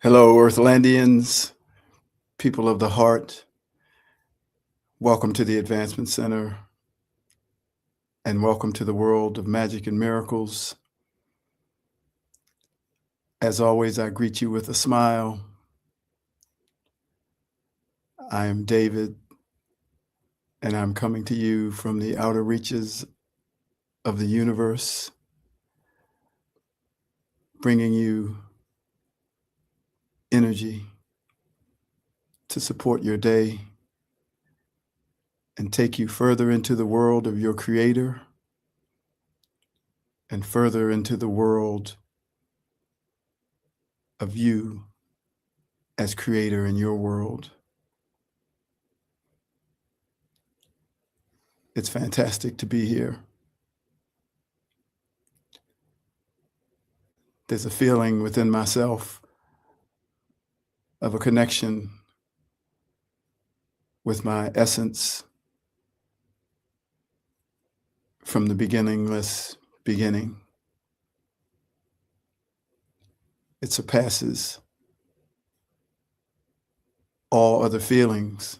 Hello, Earthlandians, people of the heart. Welcome to the Advancement Center and welcome to the world of magic and miracles. As always, I greet you with a smile. I am David, and I'm coming to you from the outer reaches of the universe, bringing you energy to support your day and take you further into the world of your Creator and further into the world of you as Creator in your world. It's fantastic to be here. There's a feeling within myself of a connection with my essence from the beginningless beginning. It surpasses all other feelings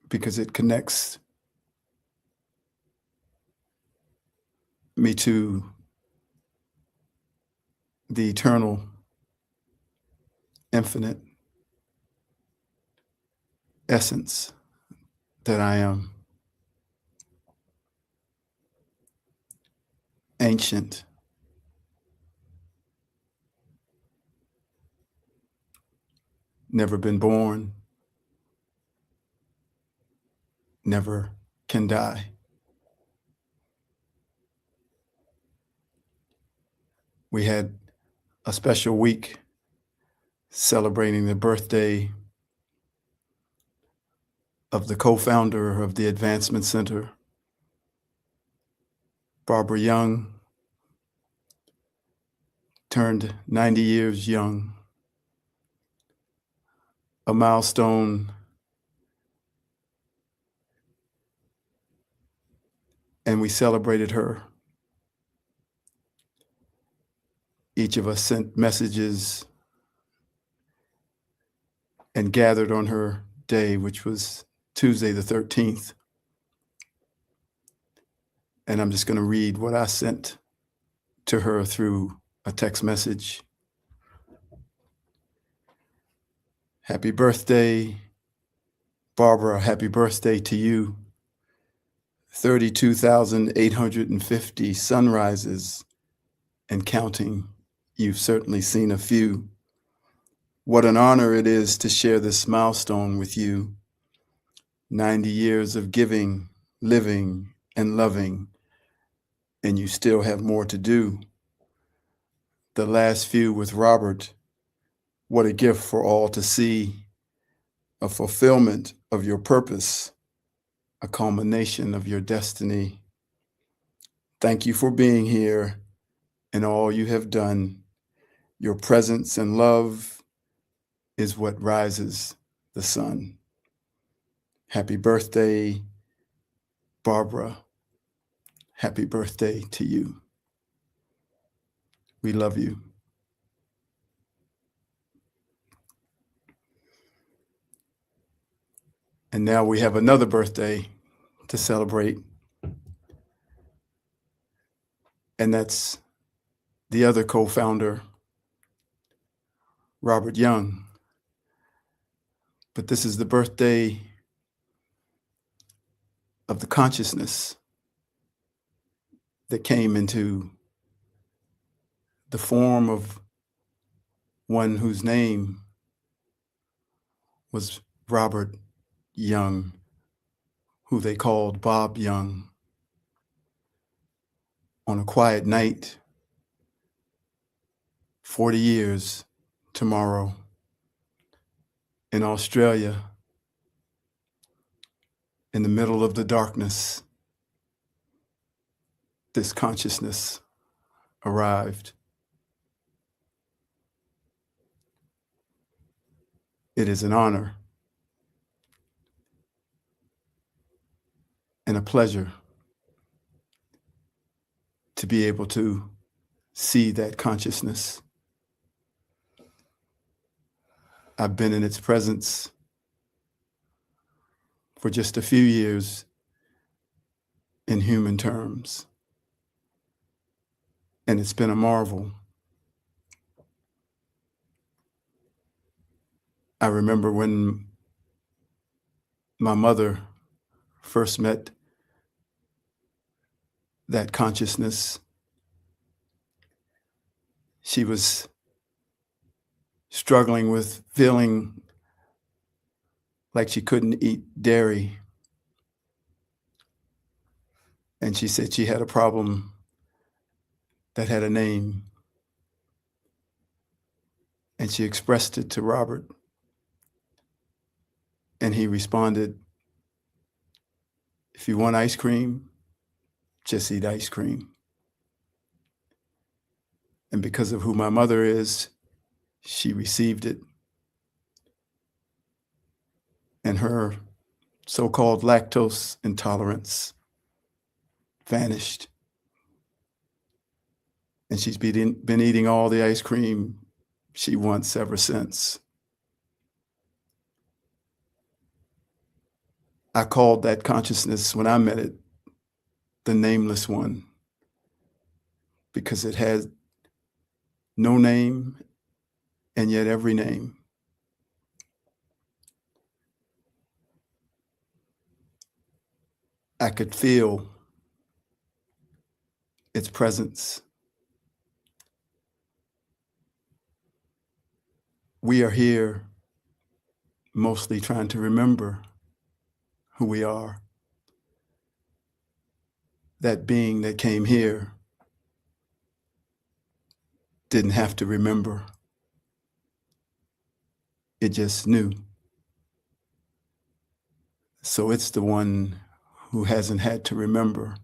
because it connects me to the eternal, infinite essence that I am. Ancient, never been born, never can die. We had a special week celebrating the birthday of the co-founder of the Advancement Center, Barbara Young, turned 90 years young, a milestone and we celebrated her. Each of us sent messages and gathered on her day, which was Tuesday the 13th. And I'm just going to read what I sent to her through a text message. Happy birthday, Barbara. Happy birthday to you. 32,850 sunrises and counting. You've certainly seen a few. What an honor it is to share this milestone with you. 90 years of giving, living, and loving, and you still have more to do. The last few with Robert, what a gift for all to see, a fulfillment of your purpose, a culmination of your destiny. Thank you for being here and all you have done. Your presence and love is what rises the sun. Happy birthday, Barbara. Happy birthday to you. We love you. And now we have another birthday to celebrate. And that's the other co-founder, Robert Young. But this is the birthday of the consciousness that came into the form of one whose name was Robert Young, who they called Bob Young. On a quiet night, 40 years tomorrow, in Australia, in the middle of the darkness, this consciousness arrived. It is an honor and a pleasure to be able to see that consciousness I've been in its presence for just a few years in human terms, and it's been a marvel. I remember when my mother first met that consciousness, she was struggling with feeling like she couldn't eat dairy. And she said she had a problem that had a name. And she expressed it to Robert. And he responded, if you want ice cream, just eat ice cream. And because of who my mother is, she received it. And her so-called lactose intolerance vanished. And she's been eating all the ice cream she wants ever since. I called that consciousness when I met it the nameless one, because it had no name and yet every name. I could feel its presence. We are here mostly trying to remember who we are. That being that came here didn't have to remember. It just knew. So it's the one who hasn't had to remember.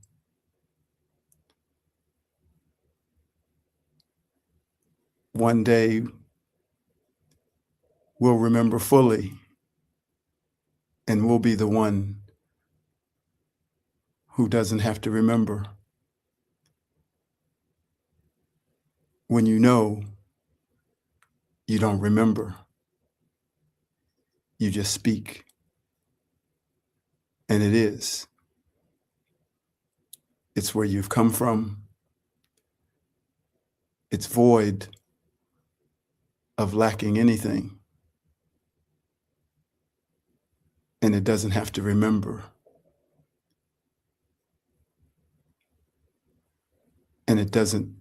One day, we'll remember fully, and we'll be the one who doesn't have to remember. When you know, you don't remember. You just speak. And it is. It's where you've come from. It's void of lacking anything. And it doesn't have to remember. And it doesn't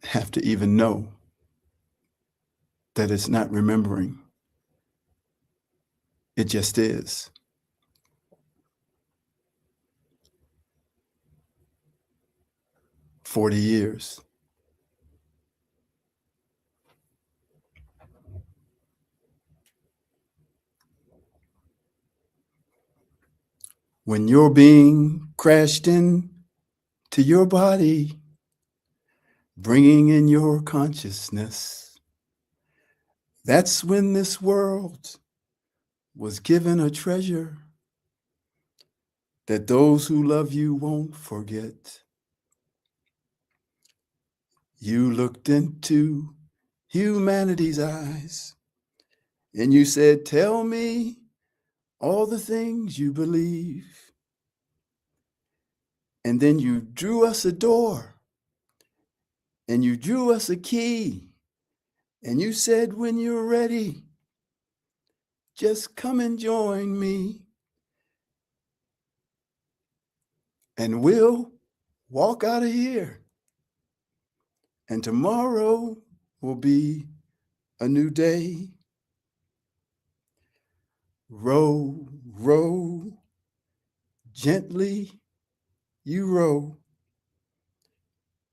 have to even know that it's not remembering. It just is. "40 years. When your being crashed in to your body, bringing in your consciousness, that's when this world was given a treasure that those who love you won't forget. You looked into humanity's eyes and you said, tell me all the things you believe. And then you drew us a door and you drew us a key and you said, when you're ready, just come and join me and we'll walk out of here. And tomorrow will be a new day. Row, row, gently you row,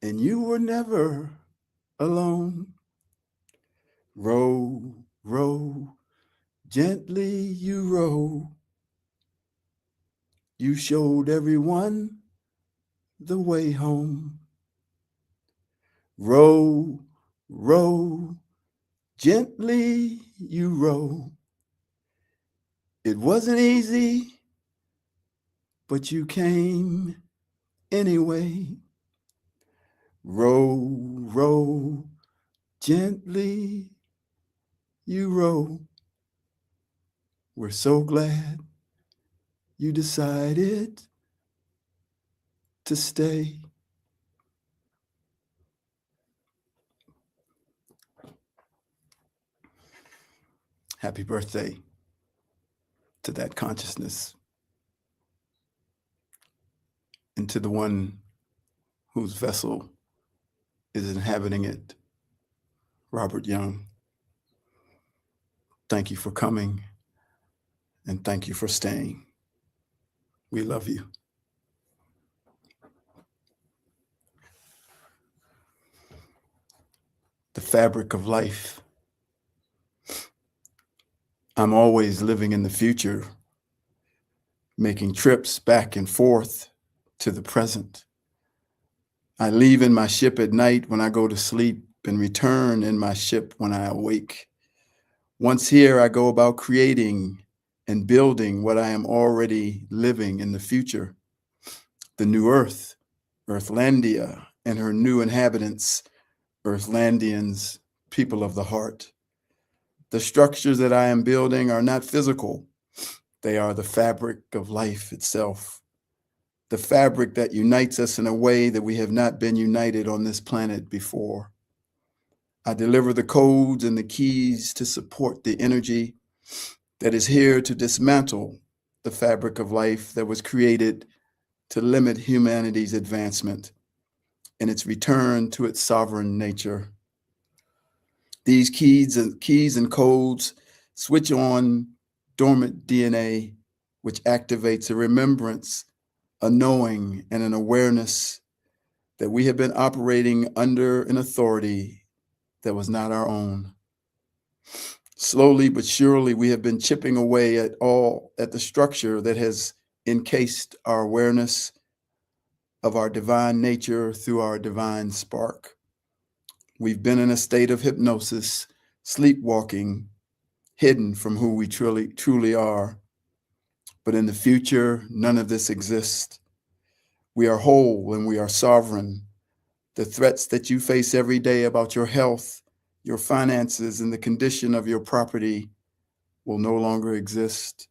and you were never alone. Row, row, gently you row. You showed everyone the way home. Row, row, gently you row. It wasn't easy, but you came anyway. Row, row, gently you row. We're so glad you decided to stay. Happy birthday to that consciousness and to the one whose vessel is inhabiting it, Robert Young. Thank you for coming and thank you for staying. We love you. The fabric of life. I'm always living in the future, making trips back and forth to the present. I leave in my ship at night when I go to sleep and return in my ship when I awake. Once here, I go about creating and building what I am already living in the future. The new earth, Earthlandia, and her new inhabitants, Earthlandians, people of the heart. The structures that I am building are not physical. They are the fabric of life itself. The fabric that unites us in a way that we have not been united on this planet before. I deliver the codes and the keys to support the energy that is here to dismantle the fabric of life that was created to limit humanity's advancement and its return to its sovereign nature. These keys and codes switch on dormant DNA, which activates a remembrance, a knowing, and an awareness that we have been operating under an authority that was not our own. Slowly but surely, we have been chipping away at the structure that has encased our awareness of our divine nature through our divine spark. We've been in a state of hypnosis, sleepwalking, hidden from who we truly are. But in the future, none of this exists. We are whole and we are sovereign. The threats that you face every day about your health, your finances, and the condition of your property will no longer exist.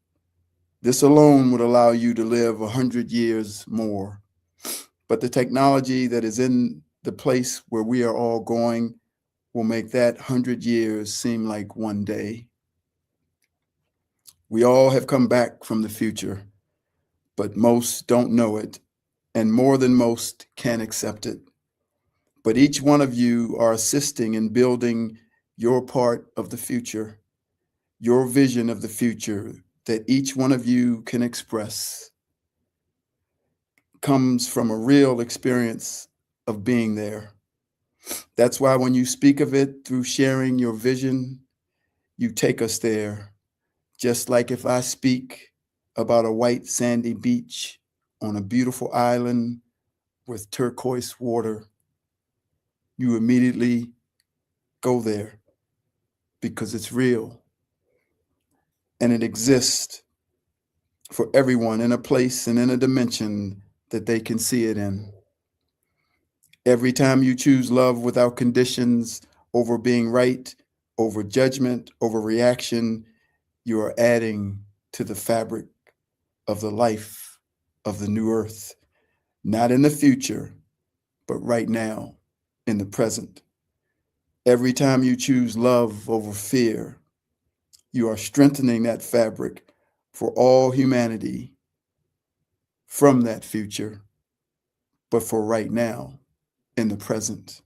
This alone would allow you to live 100 years more. But the technology that is in the place where we are all going will make that 100 years seem like one day. We all have come back from the future, but most don't know it, and more than most can't accept it. But each one of you are assisting in building your part of the future, your vision of the future that each one of you can express comes from a real experience of being there. That's why when you speak of it through sharing your vision, you take us there. Just like if I speak about a white sandy beach on a beautiful island with turquoise water, you immediately go there because it's real and it exists for everyone in a place and in a dimension that they can see it in. Every time you choose love without conditions, over being right, over judgment, over reaction, you are adding to the fabric of the life of the new earth, not in the future, but right now, in the present. Every time you choose love over fear, you are strengthening that fabric for all humanity from that future, but for right now, in the present.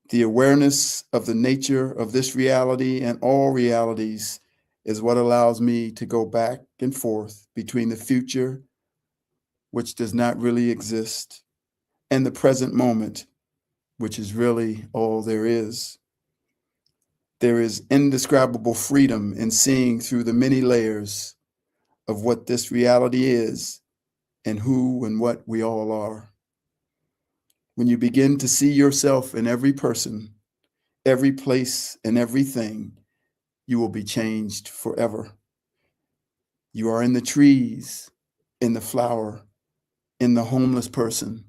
The awareness of the nature of this reality and all realities is what allows me to go back and forth between the future, which does not really exist, and the present moment, which is really all there is. There is indescribable freedom in seeing through the many layers of what this reality is and who and what we all are. When you begin to see yourself in every person, every place, and everything, you will be changed forever. You are in the trees, in the flower, in the homeless person,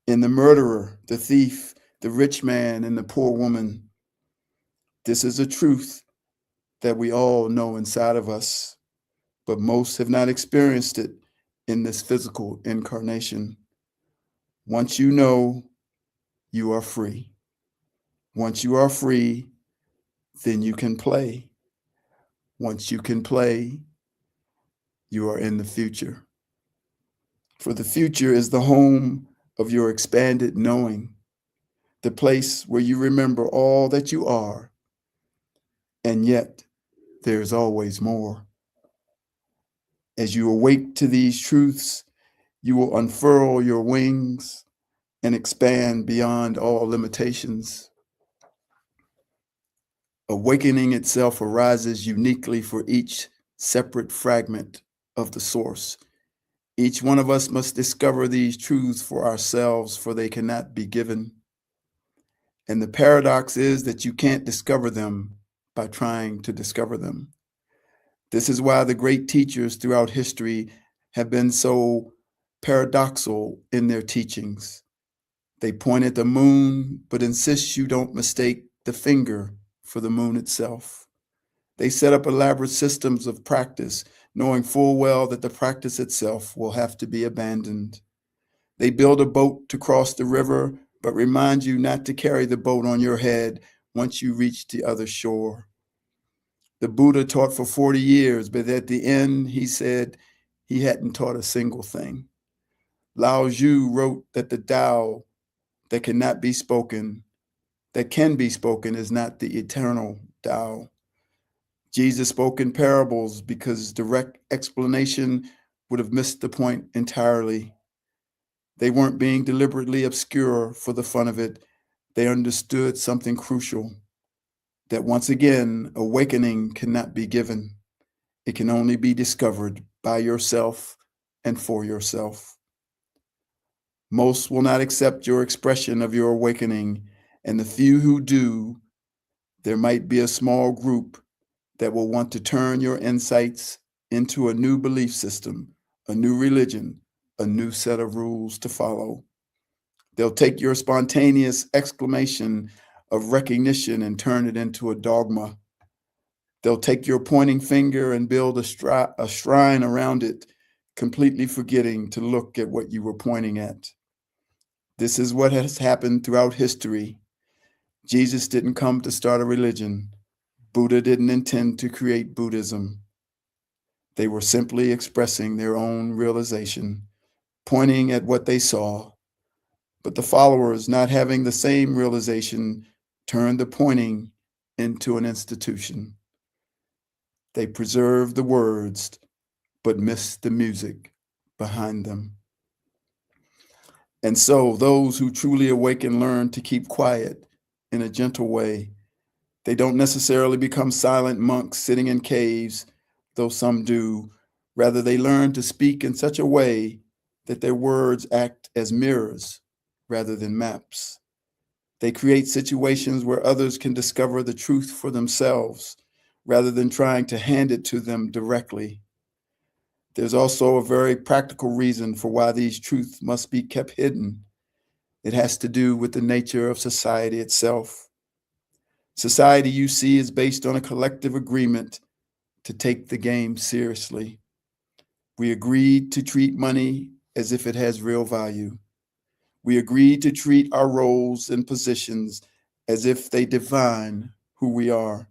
in the murderer, the thief, the rich man, and the poor woman. This is a truth that we all know inside of us, but most have not experienced it in this physical incarnation. Once you know, you are free. Once you are free, then you can play. Once you can play, you are in the future. For the future is the home of your expanded knowing, the place where you remember all that you are, and yet there's always more. As you awake to these truths, you will unfurl your wings and expand beyond all limitations. Awakening itself arises uniquely for each separate fragment of the source. Each one of us must discover these truths for ourselves, for they cannot be given. And the paradox is that you can't discover them by trying to discover them. This is why the great teachers throughout history have been so paradoxical in their teachings. They point at the moon, but insist you don't mistake the finger for the moon itself. They set up elaborate systems of practice, knowing full well that the practice itself will have to be abandoned. They build a boat to cross the river, but remind you not to carry the boat on your head once you reach the other shore. The Buddha taught for 40 years, but at the end, he said he hadn't taught a single thing. Lao Tzu wrote that the Tao that cannot be spoken, that can be spoken, is not the eternal Tao. Jesus spoke in parables because direct explanation would have missed the point entirely. They weren't being deliberately obscure for the fun of it. They understood something crucial, that once again, awakening cannot be given. It can only be discovered by yourself and for yourself. Most will not accept your expression of your awakening, and the few who do, there might be a small group that will want to turn your insights into a new belief system, a new religion, a new set of rules to follow. They'll take your spontaneous exclamation of recognition and turn it into a dogma. They'll take your pointing finger and build a shrine around it, completely forgetting to look at what you were pointing at. This is what has happened throughout history. Jesus didn't come to start a religion. Buddha didn't intend to create Buddhism. They were simply expressing their own realization, pointing at what they saw. But the followers, not having the same realization, turned the pointing into an institution. They preserved the words, but missed the music behind them. And so those who truly awaken learn to keep quiet in a gentle way. They don't necessarily become silent monks sitting in caves, though some do. Rather, they learn to speak in such a way that their words act as mirrors rather than maps. They create situations where others can discover the truth for themselves rather than trying to hand it to them directly. There's also a very practical reason for why these truths must be kept hidden. It has to do with the nature of society itself. Society, you see, is based on a collective agreement to take the game seriously. We agreed to treat money as if it has real value. We agreed to treat our roles and positions as if they define who we are.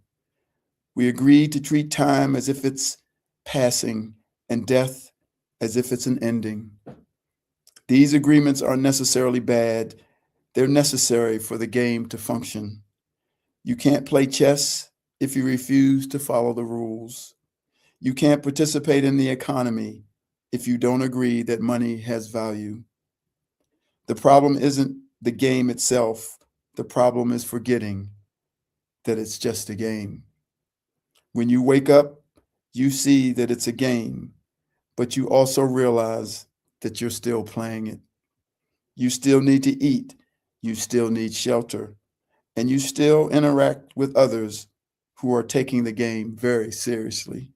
We agreed to treat time as if it's passing and death as if it's an ending. These agreements aren't necessarily bad. They're necessary for the game to function. You can't play chess if you refuse to follow the rules. You can't participate in the economy if you don't agree that money has value. The problem isn't the game itself. The problem is forgetting that it's just a game. When you wake up, you see that it's a game, but you also realize that you're still playing it. You still need to eat. You still need shelter. And you still interact with others who are taking the game very seriously.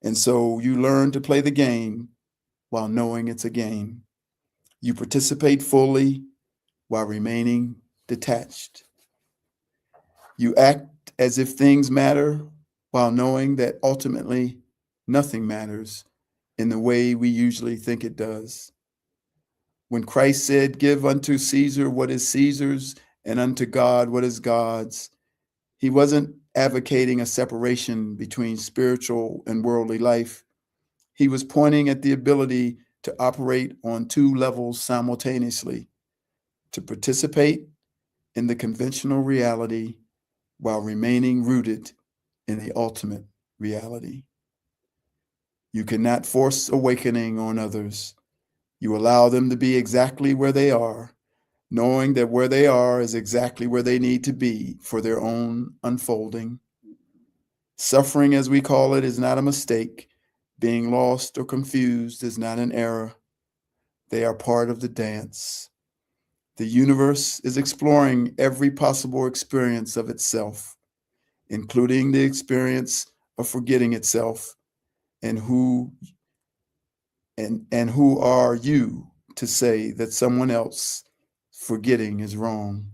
And so you learn to play the game while knowing it's a game. You participate fully while remaining detached. You act as if things matter while knowing that ultimately nothing matters in the way we usually think it does. When Christ said, "Give unto Caesar what is Caesar's and unto God what is God's," he wasn't advocating a separation between spiritual and worldly life. He was pointing at the ability to operate on two levels simultaneously, to participate in the conventional reality while remaining rooted in the ultimate reality. You cannot force awakening on others. You allow them to be exactly where they are, knowing that where they are is exactly where they need to be for their own unfolding. Suffering, as we call it, is not a mistake. Being lost or confused is not an error. They are part of the dance. The universe is exploring every possible experience of itself, including the experience of forgetting itself. And who are you to say that someone else forgetting is wrong?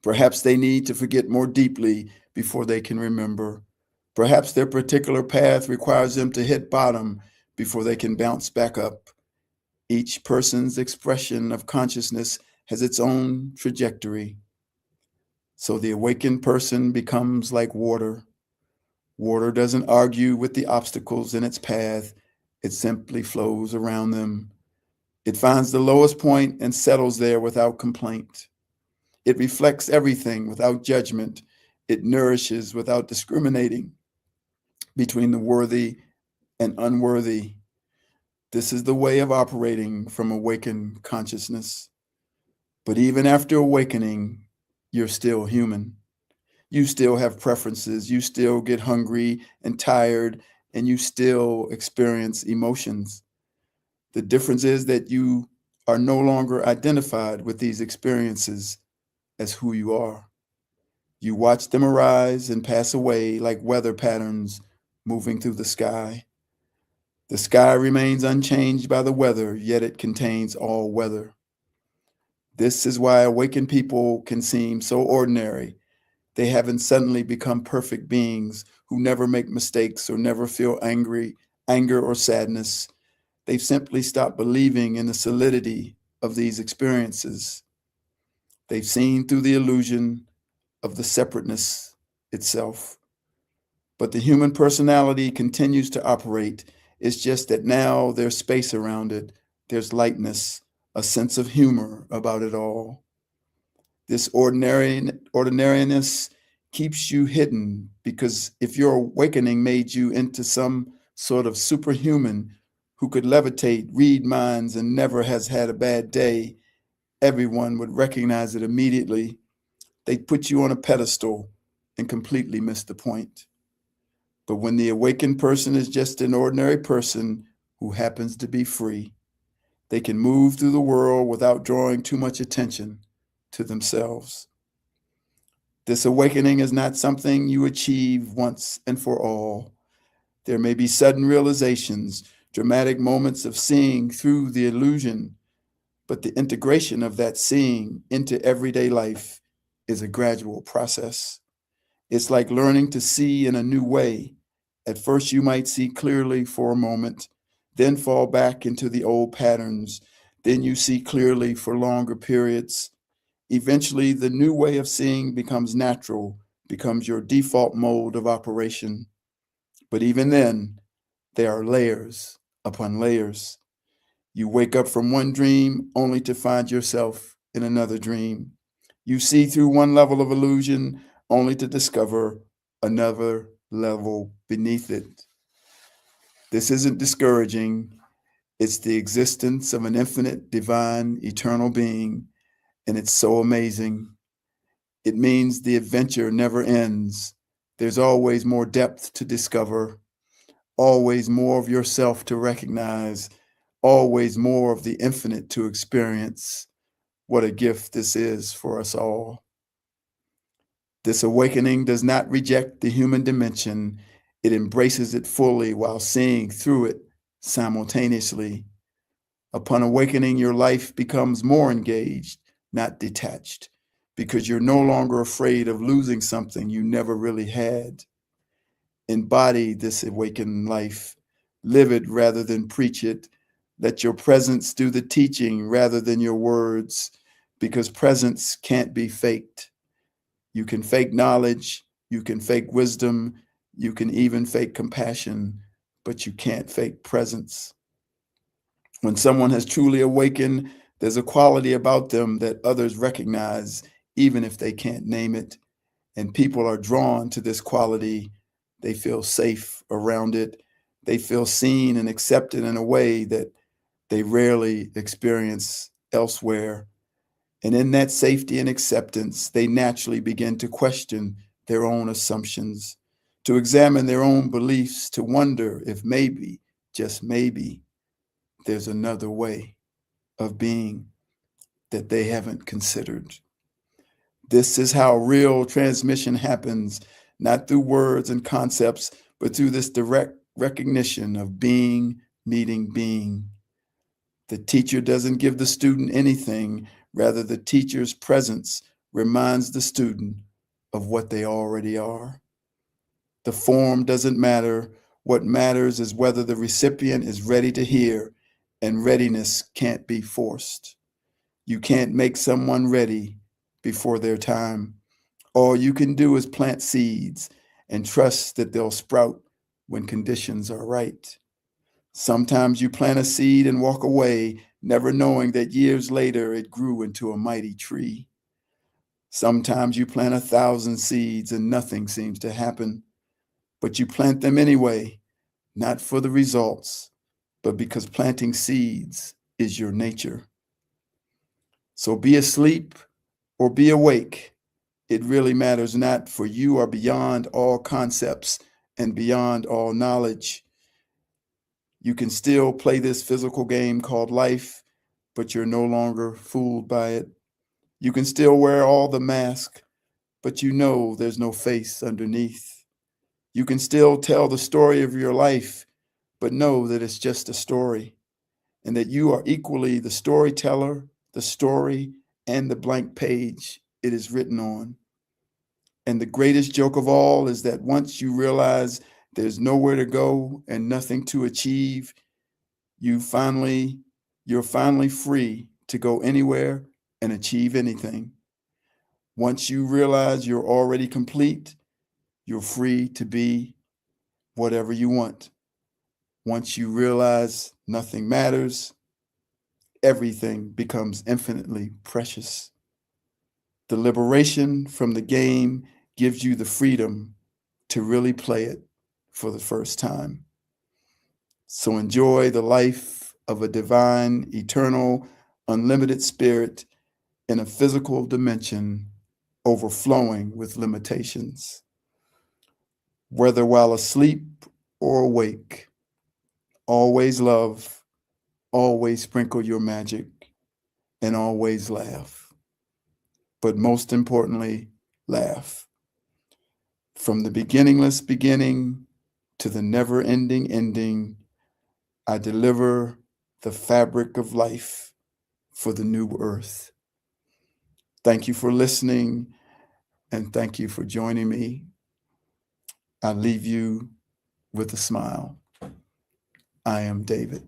Perhaps they need to forget more deeply before they can remember. Perhaps their particular path requires them to hit bottom before they can bounce back up. Each person's expression of consciousness has its own trajectory. So the awakened person becomes like water. Water doesn't argue with the obstacles in its path, it simply flows around them. It finds the lowest point and settles there without complaint. It reflects everything without judgment. It nourishes without discriminating between the worthy and unworthy. This is the way of operating from awakened consciousness. But even after awakening, you're still human. You still have preferences. You still get hungry and tired, and you still experience emotions. The difference is that you are no longer identified with these experiences as who you are. You watch them arise and pass away like weather patterns moving through the sky. The sky remains unchanged by the weather, yet it contains all weather. This is why awakened people can seem so ordinary. They haven't suddenly become perfect beings who never make mistakes or never feel anger or sadness. They've simply stopped believing in the solidity of these experiences. They've seen through the illusion of the separateness itself. But the human personality continues to operate. It's just that now there's space around it. There's lightness, a sense of humor about it all. This ordinariness keeps you hidden, because if your awakening made you into some sort of superhuman who could levitate, read minds, and never has had a bad day, everyone would recognize it immediately. They'd put you on a pedestal and completely miss the point. But when the awakened person is just an ordinary person who happens to be free, they can move through the world without drawing too much attention to themselves. This awakening is not something you achieve once and for all. There may be sudden realizations, dramatic moments of seeing through the illusion, but the integration of that seeing into everyday life is a gradual process. It's like learning to see in a new way. At first, you might see clearly for a moment, then fall back into the old patterns. Then you see clearly for longer periods. Eventually, the new way of seeing becomes natural, becomes your default mode of operation. But even then, there are layers upon layers. You wake up from one dream only to find yourself in another dream. You see through one level of illusion only to discover another level beneath it. This isn't discouraging. It's the existence of an infinite, divine, eternal being, and it's so amazing. It means the adventure never ends. There's always more depth to discover, always more of yourself to recognize, always more of the infinite to experience. What a gift this is for us all. This awakening does not reject the human dimension. It embraces it fully while seeing through it simultaneously. Upon awakening, your life becomes more engaged, not detached. because you're no longer afraid of losing something you never really had. Embody this awakened life. Live it rather than preach it. Let your presence do the teaching rather than your words, because presence can't be faked. You can fake knowledge, you can fake wisdom, you can even fake compassion, but you can't fake presence. When someone has truly awakened, there's a quality about them that others recognize, even if they can't name it. And people are drawn to this quality. They feel safe around it. They feel seen and accepted in a way that they rarely experience elsewhere. And in that safety and acceptance, they naturally begin to question their own assumptions, to examine their own beliefs, to wonder if maybe, just maybe, there's another way of being that they haven't considered. This is how real transmission happens, not through words and concepts, but through this direct recognition of being meeting being. The teacher doesn't give the student anything, rather, the teacher's presence reminds the student of what they already are. The form doesn't matter. What matters is whether the recipient is ready to hear, and readiness can't be forced. You can't make someone ready before their time. All you can do is plant seeds and trust that they'll sprout when conditions are right. Sometimes you plant a seed and walk away, never knowing that years later it grew into a mighty tree. Sometimes you plant 1,000 seeds and nothing seems to happen, but you plant them anyway, not for the results, but because planting seeds is your nature. So be asleep or be awake. It really matters not, for you are beyond all concepts and beyond all knowledge. You can still play this physical game called life, but you're no longer fooled by it. You can still wear all the mask, but you know there's no face underneath. You can still tell the story of your life, but know that it's just a story, and that you are equally the storyteller, the story, and the blank page it is written on. And the greatest joke of all is that once you realize there's nowhere to go and nothing to achieve, you're finally free to go anywhere and achieve anything. Once you realize you're already complete, you're free to be whatever you want. Once you realize nothing matters, everything becomes infinitely precious. The liberation from the game gives you the freedom to really play it for the first time. So enjoy the life of a divine, eternal, unlimited spirit in a physical dimension overflowing with limitations. Whether while asleep or awake, always love, always sprinkle your magic, and always laugh. But most importantly, laugh. From the beginningless beginning to the never-ending ending, I deliver the fabric of life for the new earth. Thank you for listening, and thank you for joining me. I leave you with a smile. I am David.